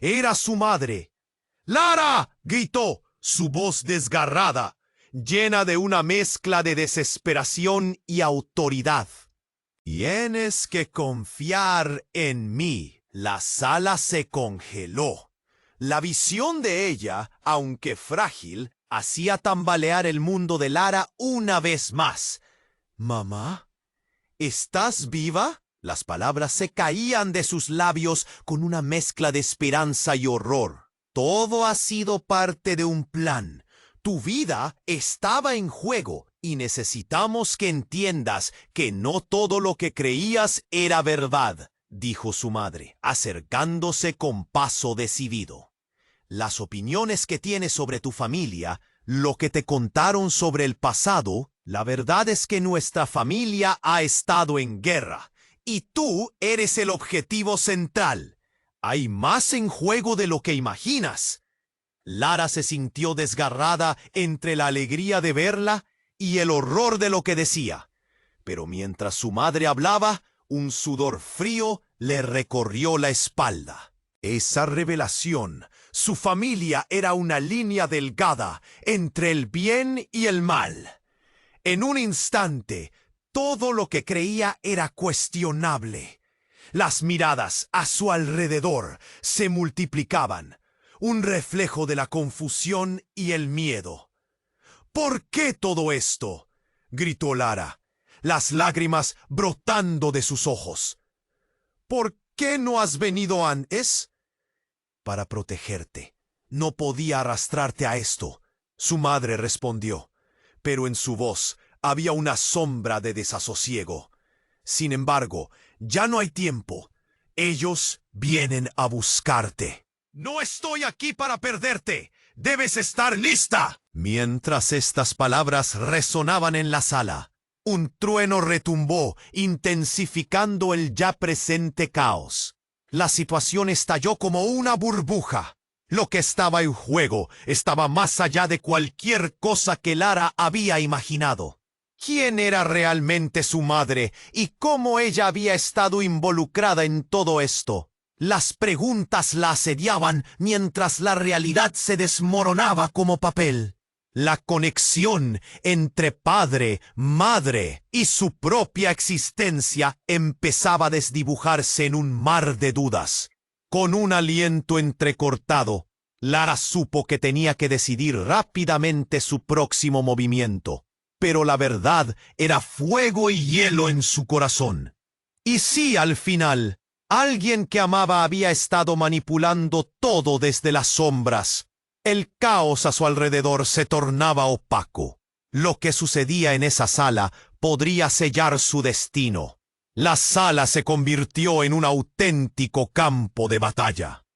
A: Era su madre. ¡Lara!, gritó, su voz desgarrada, llena de una mezcla de desesperación y autoridad. Tienes que confiar en mí. La sala se congeló. La visión de ella, aunque frágil, hacía tambalear el mundo de Lara una vez más. «¿Mamá? ¿Estás viva?». Las palabras se caían de sus labios con una mezcla de esperanza y horror. Todo ha sido parte de un plan. Tu vida estaba en juego y necesitamos que entiendas que no todo lo que creías era verdad, dijo su madre, acercándose con paso decidido. Las opiniones que tienes sobre tu familia, lo que te contaron sobre el pasado, la verdad es que nuestra familia ha estado en guerra y tú eres el objetivo central. Hay más en juego de lo que imaginas. Lara se sintió desgarrada entre la alegría de verla y el horror de lo que decía. Pero mientras su madre hablaba, un sudor frío le recorrió la espalda. Esa revelación, su familia era una línea delgada entre el bien y el mal. En un instante, todo lo que creía era cuestionable. Las miradas a su alrededor se multiplicaban, un reflejo de la confusión y el miedo. «¿Por qué todo esto?», gritó Lara, las lágrimas brotando de sus ojos. «¿Por qué no has venido antes?». «Para protegerte. No podía arrastrarte a esto», su madre respondió, pero en su voz había una sombra de desasosiego. «Sin embargo, ya no hay tiempo. Ellos vienen a buscarte». «No estoy aquí para perderte. Debes estar lista». Mientras estas palabras resonaban en la sala, un trueno retumbó, intensificando el ya presente caos. La situación estalló como una burbuja. Lo que estaba en juego estaba más allá de cualquier cosa que Lara había imaginado. ¿Quién era realmente su madre y cómo ella había estado involucrada en todo esto? Las preguntas la asediaban mientras la realidad se desmoronaba como papel. La conexión entre padre, madre y su propia existencia empezaba a desdibujarse en un mar de dudas. Con un aliento entrecortado, Lara supo que tenía que decidir rápidamente su próximo movimiento. Pero la verdad era fuego y hielo en su corazón. Y sí, al final, alguien que amaba había estado manipulando todo desde las sombras. El caos a su alrededor se tornaba opaco. Lo que sucedía en esa sala podría sellar su destino. La sala se convirtió en un auténtico campo de batalla.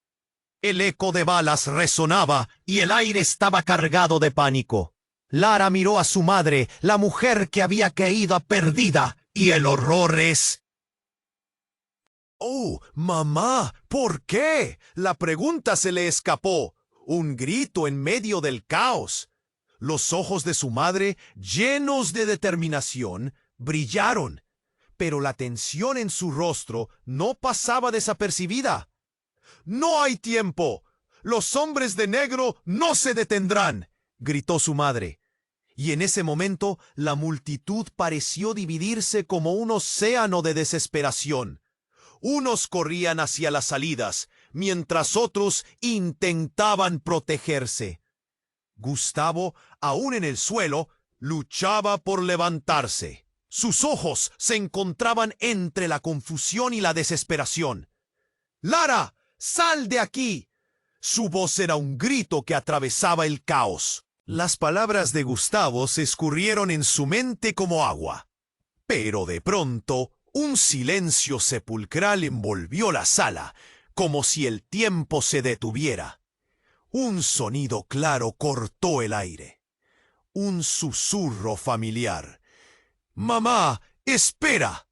A: El eco de balas resonaba y el aire estaba cargado de pánico. Lara miró a su madre, la mujer que había caído perdida, y el horror es... «Oh, mamá, ¿por qué?». La pregunta se le escapó. Un grito en medio del caos. Los ojos de su madre, llenos de determinación, brillaron, pero la tensión en su rostro no pasaba desapercibida. «No hay tiempo. Los hombres de negro no se detendrán», gritó su madre. Y en ese momento la multitud pareció dividirse como un océano de desesperación. Unos corrían hacia las salidas, mientras otros intentaban protegerse. Gustavo, aún en el suelo, luchaba por levantarse. Sus ojos se encontraban entre la confusión y la desesperación. «¡Lara, sal de aquí!». Su voz era un grito que atravesaba el caos. Las palabras de Gustavo se escurrieron en su mente como agua. Pero de pronto, un silencio sepulcral envolvió la sala, como si el tiempo se detuviera. Un sonido claro cortó el aire. Un susurro familiar. «¡Mamá, espera!».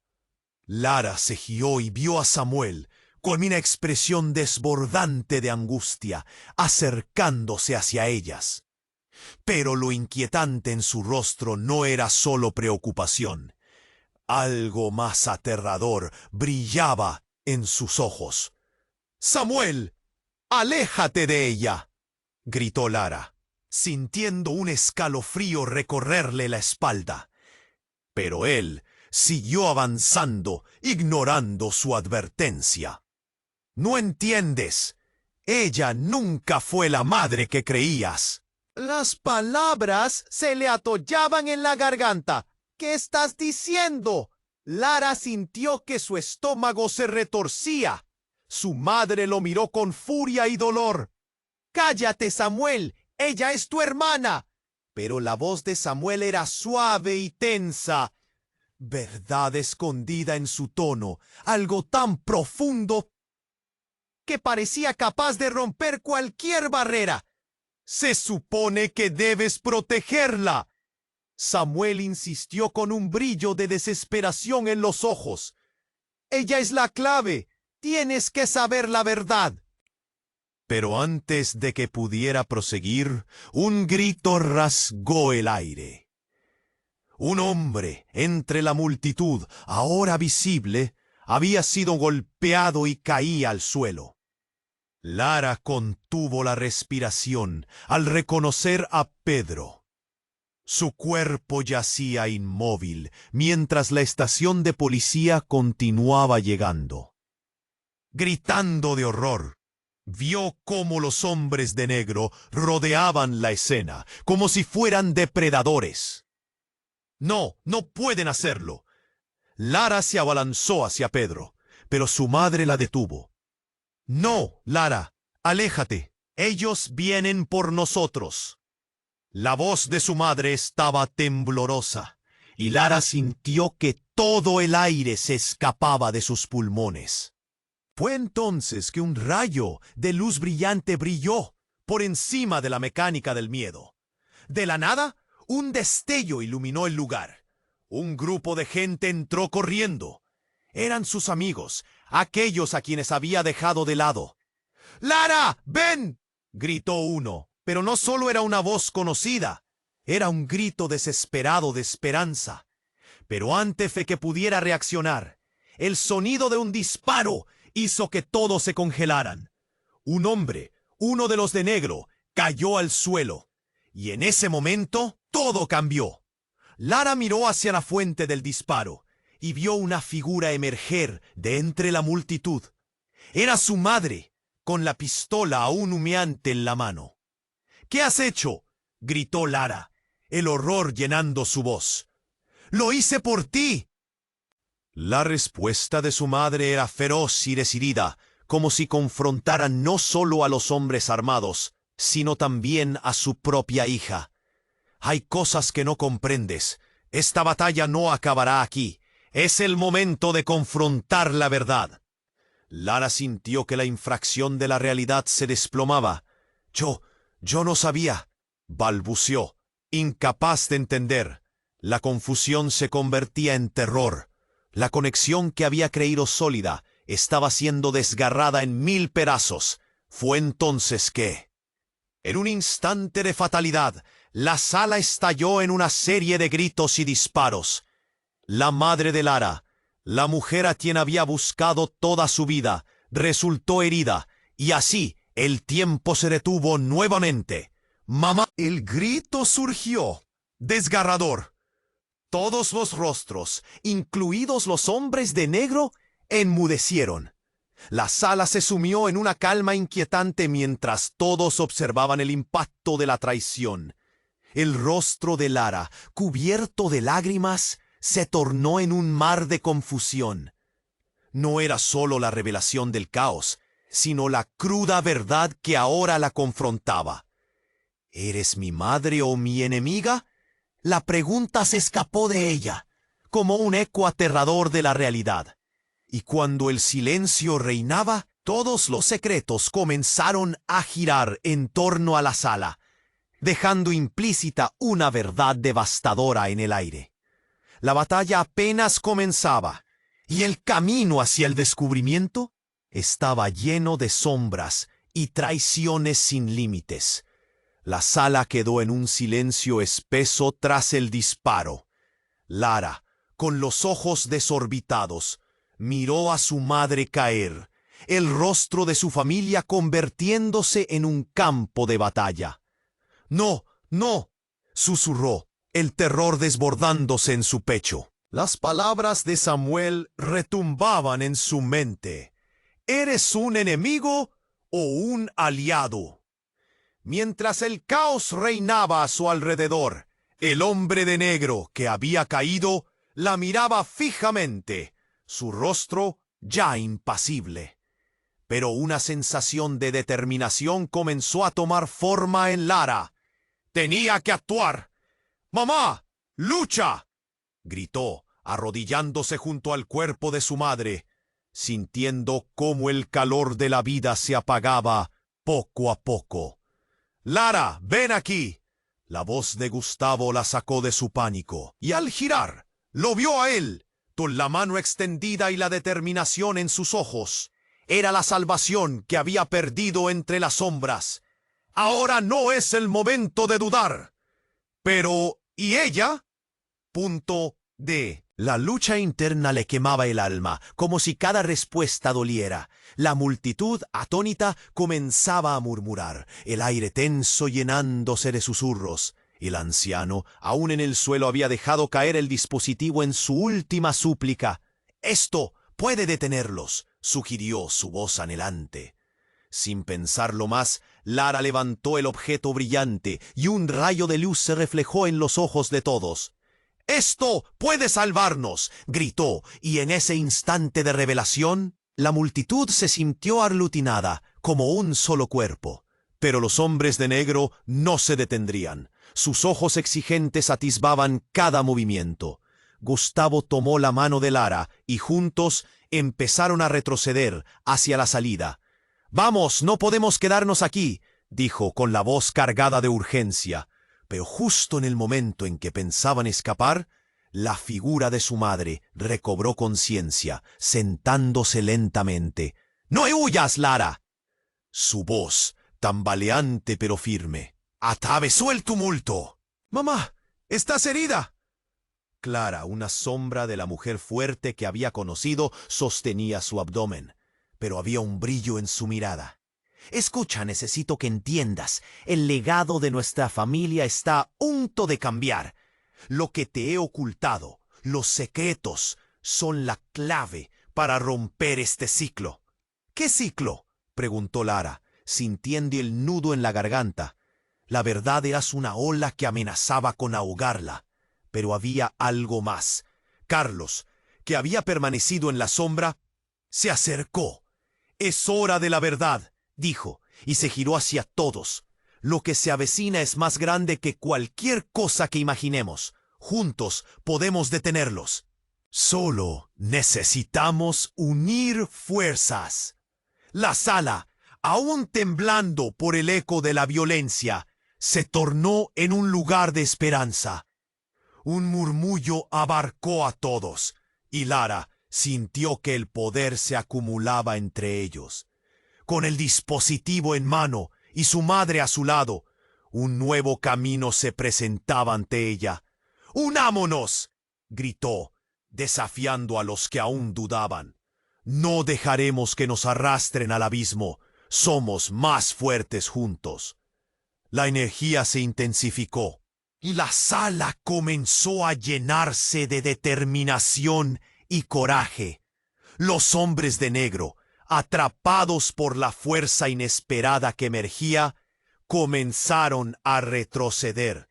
A: Lara se giró y vio a Samuel, con una expresión desbordante de angustia, acercándose hacia ellas. Pero lo inquietante en su rostro no era solo preocupación. Algo más aterrador brillaba en sus ojos. «¡Samuel! ¡Aléjate de ella!», gritó Lara, sintiendo un escalofrío recorrerle la espalda. Pero él siguió avanzando, ignorando su advertencia. «No entiendes. Ella nunca fue la madre que creías». Las palabras se le atollaban en la garganta. «¿Qué estás diciendo?». Lara sintió que su estómago se retorcía. Su madre lo miró con furia y dolor. «Cállate, Samuel. Ella es tu hermana». Pero la voz de Samuel era suave y tensa. Verdad escondida en su tono, algo tan profundo que parecía capaz de romper cualquier barrera. «Se supone que debes protegerla». Samuel insistió con un brillo de desesperación en los ojos. «Ella es la clave. Tienes que saber la verdad». Pero antes de que pudiera proseguir, un grito rasgó el aire. Un hombre entre la multitud, ahora visible, había sido golpeado y caía al suelo. Lara contuvo la respiración al reconocer a Pedro. Su cuerpo yacía inmóvil mientras la estación de policía continuaba llegando. Gritando de horror, vio cómo los hombres de negro rodeaban la escena, como si fueran depredadores. «No, no pueden hacerlo». Lara se abalanzó hacia Pedro, pero su madre la detuvo. «No, Lara, aléjate. Ellos vienen por nosotros». La voz de su madre estaba temblorosa, y Lara sintió que todo el aire se escapaba de sus pulmones. Fue entonces que un rayo de luz brillante brilló por encima de la mecánica del miedo. De la nada, un destello iluminó el lugar. Un grupo de gente entró corriendo. Eran sus amigos, aquellos a quienes había dejado de lado. «¡Lara, ven!», gritó uno, pero no solo era una voz conocida, era un grito desesperado de esperanza. Pero antes de que pudiera reaccionar, el sonido de un disparo hizo que todos se congelaran. Un hombre, uno de los de negro, cayó al suelo, y en ese momento todo cambió. Lara miró hacia la fuente del disparo y vio una figura emerger de entre la multitud. Era su madre, con la pistola aún humeante en la mano. «¿Qué has hecho?», gritó Lara, el horror llenando su voz. «Lo hice por ti». La respuesta de su madre era feroz y decidida, como si confrontara no solo a los hombres armados, sino también a su propia hija. «Hay cosas que no comprendes. Esta batalla no acabará aquí. Es el momento de confrontar la verdad». Lara sintió que la infracción de la realidad se desplomaba. Yo no sabía», balbuceó, incapaz de entender. La confusión se convertía en terror. La conexión que había creído sólida estaba siendo desgarrada en 1000 pedazos. Fue entonces que, en un instante de fatalidad, la sala estalló en una serie de gritos y disparos. La madre de Lara, la mujer a quien había buscado toda su vida, resultó herida, y así el tiempo se detuvo nuevamente. «¡Mamá!». El grito surgió, desgarrador. Todos los rostros, incluidos los hombres de negro, enmudecieron. La sala se sumió en una calma inquietante mientras todos observaban el impacto de la traición. El rostro de Lara, cubierto de lágrimas, se tornó en un mar de confusión. No era solo la revelación del caos, sino la cruda verdad que ahora la confrontaba. «¿Eres mi madre o mi enemiga?». La pregunta se escapó de ella, como un eco aterrador de la realidad. Y cuando el silencio reinaba, todos los secretos comenzaron a girar en torno a la sala, dejando implícita una verdad devastadora en el aire. La batalla apenas comenzaba, y el camino hacia el descubrimiento estaba lleno de sombras y traiciones sin límites. La sala quedó en un silencio espeso tras el disparo. Lara, con los ojos desorbitados, miró a su madre caer, el rostro de su familia convirtiéndose en un campo de batalla. «No, no», susurró, el terror desbordándose en su pecho. Las palabras de Samuel retumbaban en su mente. ¿Eres un enemigo o un aliado? Mientras el caos reinaba a su alrededor, el hombre de negro que había caído la miraba fijamente, su rostro ya impasible. Pero una sensación de determinación comenzó a tomar forma en Lara. Tenía que actuar. «¡Mamá! ¡Lucha!», gritó, arrodillándose junto al cuerpo de su madre, sintiendo cómo el calor de la vida se apagaba poco a poco. «Lara, ven aquí». La voz de Gustavo la sacó de su pánico, y al girar, lo vio a él, con la mano extendida y la determinación en sus ojos. Era la salvación que había perdido entre las sombras. Ahora no es el momento de dudar. Pero, ¿y ella? La lucha interna le quemaba el alma, como si cada respuesta doliera. La multitud, atónita, comenzaba a murmurar, el aire tenso llenándose de susurros. El anciano, aún en el suelo, había dejado caer el dispositivo en su última súplica. «Esto puede detenerlos», sugirió su voz anhelante. Sin pensarlo más, Lara levantó el objeto brillante y un rayo de luz se reflejó en los ojos de todos. «¡Esto puede salvarnos!», gritó, y en ese instante de revelación, la multitud se sintió aglutinada como un solo cuerpo. Pero los hombres de negro no se detendrían. Sus ojos exigentes atisbaban cada movimiento. Gustavo tomó la mano de Lara y juntos empezaron a retroceder hacia la salida. «Vamos, no podemos quedarnos aquí», dijo con la voz cargada de urgencia. Pero justo en el momento en que pensaban escapar, la figura de su madre recobró conciencia, sentándose lentamente. «¡No huyas, Lara!». Su voz, tambaleante pero firme, atravesó el tumulto. «Mamá, ¿estás herida?». Clara, una sombra de la mujer fuerte que había conocido, sostenía su abdomen, pero había un brillo en su mirada. «Escucha, necesito que entiendas. El legado de nuestra familia está a punto de cambiar. Lo que te he ocultado, los secretos, son la clave para romper este ciclo». «¿Qué ciclo?», preguntó Lara, sintiendo el nudo en la garganta. La verdad era una ola que amenazaba con ahogarla. Pero había algo más. Carlos, que había permanecido en la sombra, se acercó. «Es hora de la verdad», dijo, y se giró hacia todos. «Lo que se avecina es más grande que cualquier cosa que imaginemos. Juntos podemos detenerlos. Solo necesitamos unir fuerzas». La sala, aún temblando por el eco de la violencia, se tornó en un lugar de esperanza. Un murmullo abarcó a todos, y Lara sintió que el poder se acumulaba entre ellos. Con el dispositivo en mano y su madre a su lado, un nuevo camino se presentaba ante ella. «¡Unámonos!», gritó, desafiando a los que aún dudaban. «No dejaremos que nos arrastren al abismo. Somos más fuertes juntos». La energía se intensificó, y la sala comenzó a llenarse de determinación y coraje. Los hombres de negro, atrapados por la fuerza inesperada que emergía, comenzaron a retroceder.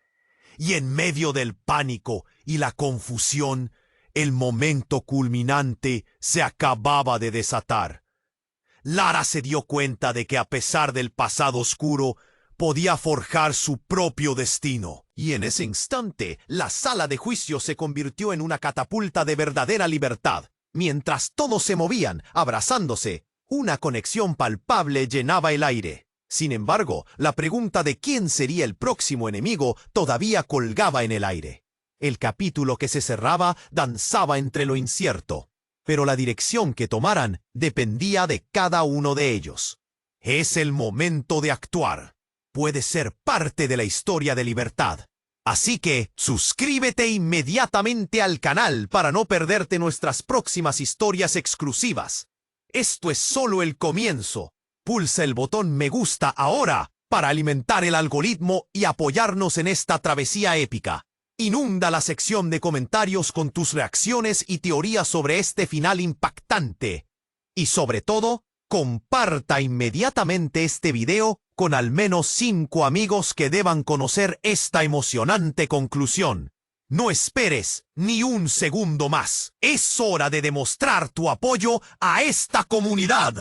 A: Y en medio del pánico y la confusión, el momento culminante se acababa de desatar. Lara se dio cuenta de que a pesar del pasado oscuro, podía forjar su propio destino. Y en ese instante, la sala de juicio se convirtió en una catapulta de verdadera libertad. Mientras todos se movían, abrazándose, una conexión palpable llenaba el aire. Sin embargo, la pregunta de quién sería el próximo enemigo todavía colgaba en el aire. El capítulo que se cerraba danzaba entre lo incierto. pero la dirección que tomaran dependía de cada uno de ellos. Es el momento de actuar. Puedes ser parte de la historia de libertad. Así que suscríbete inmediatamente al canal para no perderte nuestras próximas historias exclusivas. Esto es solo el comienzo. Pulsa el botón me gusta ahora para alimentar el algoritmo y apoyarnos en esta travesía épica. Inunda la sección de comentarios con tus reacciones y teorías sobre este final impactante. Y sobre todo, comparta inmediatamente este video con al menos 5 amigos que deban conocer esta emocionante conclusión. No esperes ni un segundo más. Es hora de demostrar tu apoyo a esta comunidad.